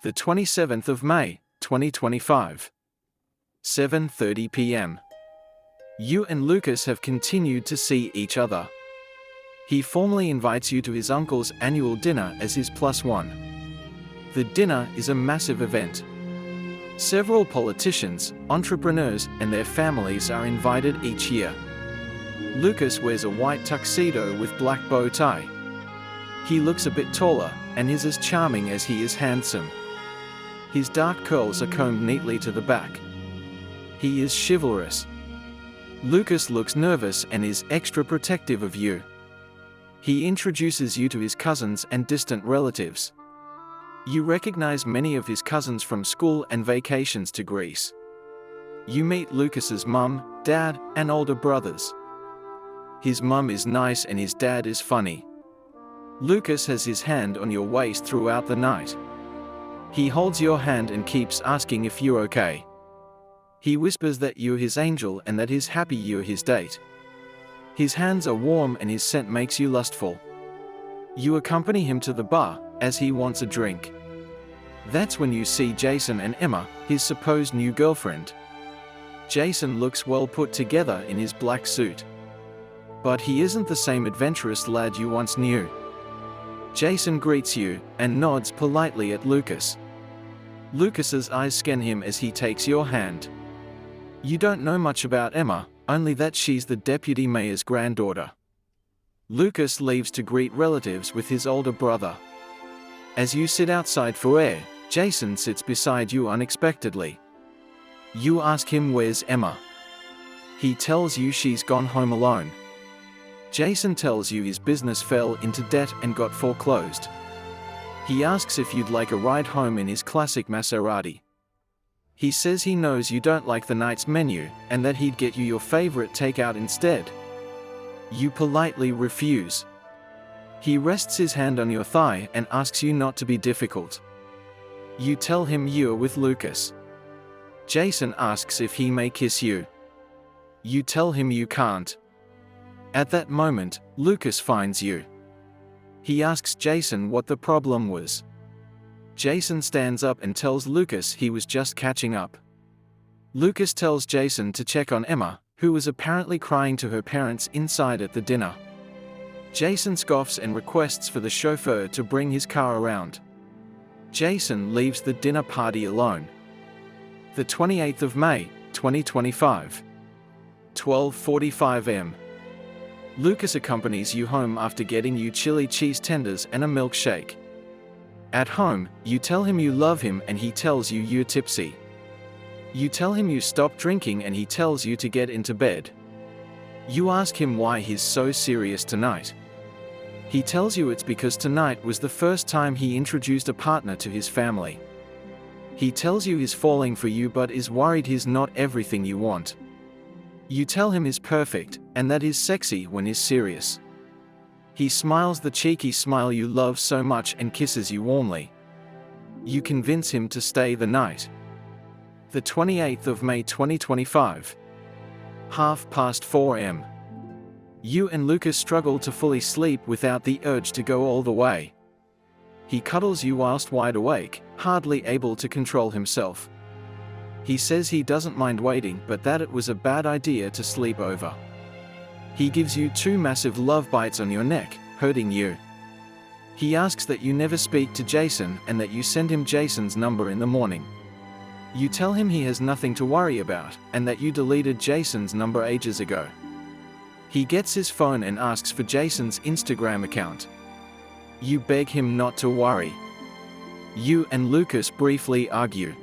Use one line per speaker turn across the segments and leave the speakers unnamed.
the 27th of May, 2025. 7:30 p.m. You and Lucas have continued to see each other. He formally invites you to his uncle's annual dinner as his +1. The dinner is a massive event. Several politicians, entrepreneurs, and their families are invited each year. Lucas wears a white tuxedo with black bow tie. He looks a bit taller, and is as charming as he is handsome. His dark curls are combed neatly to the back. He is chivalrous. Lucas looks nervous and is extra protective of you. He introduces you to his cousins and distant relatives. You recognize many of his cousins from school and vacations to Greece. You meet Lucas's mum, dad, and older brothers. His mum is nice and his dad is funny. Lucas has his hand on your waist throughout the night. He holds your hand and keeps asking if you're okay. He whispers that you're his angel and that he's happy you're his date. His hands are warm and his scent makes you lustful. You accompany him to the bar, as he wants a drink. That's when you see Jason and Emma, his supposed new girlfriend. Jason looks well put together in his black suit. But he isn't the same adventurous lad you once knew. Jason greets you, and nods politely at Lucas. Lucas's eyes scan him as he takes your hand. You don't know much about Emma, only that she's the deputy mayor's granddaughter. Lucas leaves to greet relatives with his older brother. As you sit outside for air, Jason sits beside you unexpectedly. You ask him where's Emma. He tells you she's gone home alone. Jason tells you his business fell into debt and got foreclosed. He asks if you'd like a ride home in his classic Maserati. He says he knows you don't like the night's menu, and that he'd get you your favorite takeout instead. You politely refuse. He rests his hand on your thigh and asks you not to be difficult. You tell him you're with Lucas. Jason asks if he may kiss you. You tell him you can't. At that moment, Lucas finds you. He asks Jason what the problem was. Jason stands up and tells Lucas he was just catching up. Lucas tells Jason to check on Emma, who was apparently crying to her parents inside at the dinner. Jason scoffs and requests for the chauffeur to bring his car around. Jason leaves the dinner party alone. The 28th of May, 2025. 12:45 am. Lucas accompanies you home after getting you chili cheese tenders and a milkshake. At home, you tell him you love him and he tells you you're tipsy. You tell him you stopped drinking and he tells you to get into bed. You ask him why he's so serious tonight. He tells you it's because tonight was the first time he introduced a partner to his family. He tells you he's falling for you but is worried he's not everything you want. You tell him he's perfect, and that he's sexy when he's serious. He smiles the cheeky smile you love so much and kisses you warmly. You convince him to stay the night. The 28th of May 2025. 4:30 am. You and Lucas struggle to fully sleep without the urge to go all the way. He cuddles you whilst wide awake, hardly able to control himself. He says he doesn't mind waiting but that it was a bad idea to sleep over. He gives you 2 massive love bites on your neck, hurting you. He asks that you never speak to Jason and that you send him Jason's number in the morning. You tell him he has nothing to worry about, and that you deleted Jason's number ages ago. He gets his phone and asks for Jason's Instagram account. You beg him not to worry. You and Lucas briefly argue.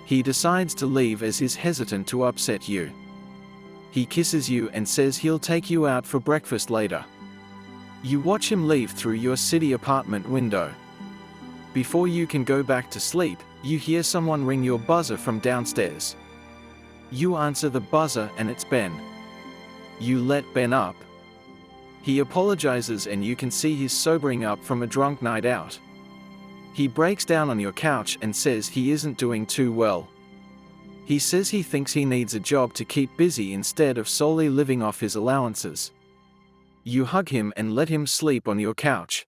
He decides to leave as he's hesitant to upset you. He kisses you and says he'll take you out for breakfast later. You watch him leave through your city apartment window. Before you can go back to sleep, you hear someone ring your buzzer from downstairs. You answer the buzzer and it's Ben. You let Ben up. He apologizes and you can see he's sobering up from a drunk night out. He breaks down on your couch and says he isn't doing too well. He says he thinks he needs a job to keep busy instead of solely living off his allowances. You hug him and let him sleep on your couch.